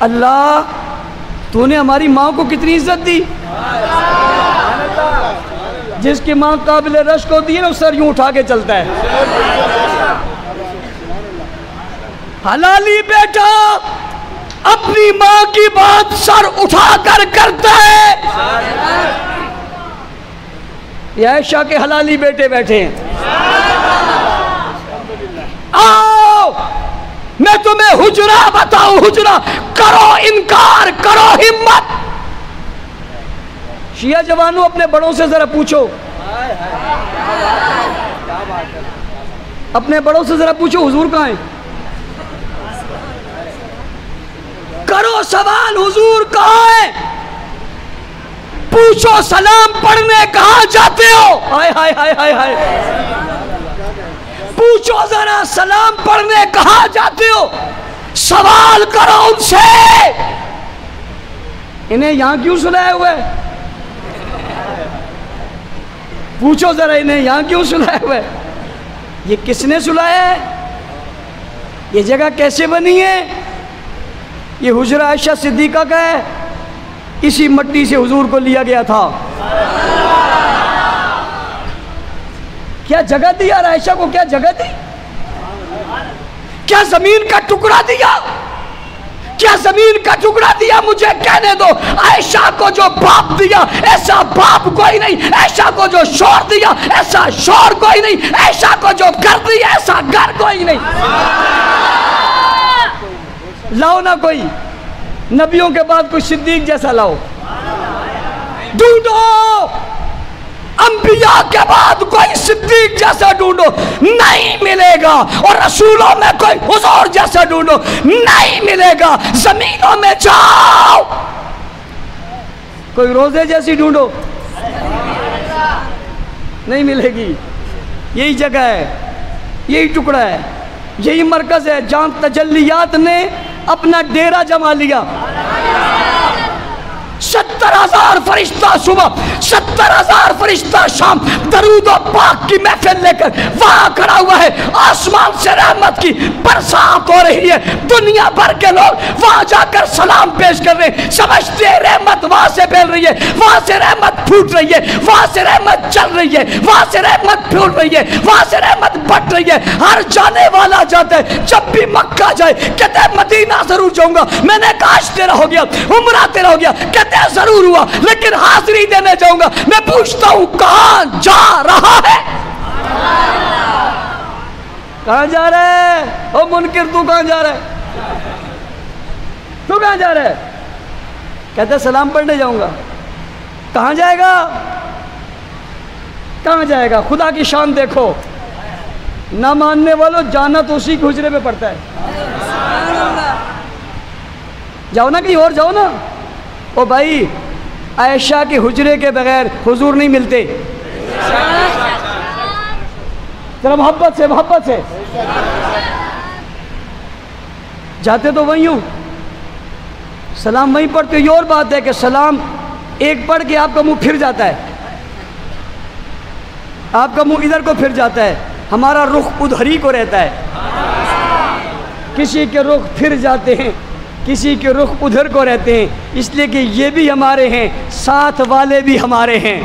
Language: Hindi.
अल्लाह तूने हमारी माँ को कितनी इज्जत दी। जिसकी माँ काबिल रश्क होती है ना, सर यूं उठा के चलता है। हलाली बेटा अपनी माँ की बात सर उठाकर करता है। ये आयशा के हलाली बेटे बैठे हैं। आओ मैं तुम्हें हुजरा बताऊं, हुजरा करो, इनकार करो, हिम्मत। शिया जवानों अपने बड़ों से जरा पूछो, अपने बड़ों से जरा पूछो हुजूर कहाँ हैं। करो सवाल, हुजूर कहाँ हैं। पूछो सलाम पढ़ने कहाँ जाते हो। हाय हाय हाय हाय हाय। पूछो जरा सलाम पढ़ने कहाँ जाते हो। सवाल करो उनसे, इन्हें यहां क्यों सुलाया हुआ है। पूछो जरा इन्हें यहां क्यों सुलाया हुआ है। ये किसने सुलाया है, ये जगह कैसे बनी है। ये हुजरा आयशा सिद्दीका का है, इसी मट्टी से हुजूर को लिया गया था। क्या जगह दी यार आयशा को, क्या जगह दी, क्या जमीन का टुकड़ा दिया, क्या जमीन का टुकड़ा दिया। मुझे कहने दो, आयशा को जो बाप दिया ऐसा बाप कोई नहीं, आयशा को जो शौहर दिया ऐसा शौहर कोई नहीं, आयशा को जो घर दिया ऐसा घर कोई नहीं। लाओ ना कोई नबियों के बाद कोई सिद्दीक जैसा लाओ, ढूंढो अंबिया के बाद कोई सिद्दीक जैसा ढूंढो, नहीं मिलेगा। और रसूलों में कोई हुजूर जैसा ढूंढो, नहीं मिलेगा। जमीनों में जाओ, कोई रोजे जैसी ढूंढो, नहीं मिलेगी। यही जगह है, यही टुकड़ा है, यही मरकज है जहां तजल्लियात ने अपना डेरा जमा लिया। 70,000 फरिश्ता सुबह, 70,000 फरिश्ता शाम दरूद और पाक की महफिल लेकर वहां खड़ा हुआ है। आसमान से रहमत की बरसात हो रही है, दुनिया भर के लोग वहां जाकर सलाम पेश कर रहे हैं। समझते हैं रहमत वहां से फैल रही है, वहां से रहमत फूट रही है, वहां से रहमत चल रही है, वहां से रहमत फूट रही है, वहां से रहमत बट रही है। हर जाने वाला जाता है, जब भी मक्का जाए कहते हैं मदीना जरूर जाऊंगा। मैंने काश तेरा हो गया, उम्रा तेरा हो गया, कहते जरूर हुआ, लेकिन हाजिरी देने जाऊंगा। मैं पूछता हूं कहां जा रहा है, कहां जा रहा है। ओ मुनकिर तू कहां जा रहा है, तू कहां जा रहा है। कहते सलाम पढ़ने जाऊंगा। कहां जाएगा, कहां जाएगा। खुदा की शान देखो, ना मानने वालों जाना तो उसी के हुजरे में पड़ता है। जाओ ना कहीं और जाओ ना। ओ भाई आयशा के हुजरे के बगैर हुजूर नहीं मिलते। जरा मोहब्बत से, मोहब्बत से जाते तो वहीं हूँ, सलाम वहीं पढ़ते। ये और बात है कि सलाम एक पढ़ के आपका मुंह फिर जाता है, आपका मुंह इधर को फिर जाता है, हमारा रुख उधर ही को रहता है। किसी के रुख फिर जाते हैं, किसी के रुख उधर को रहते हैं, इसलिए कि ये भी हमारे हैं, साथ वाले भी हमारे हैं।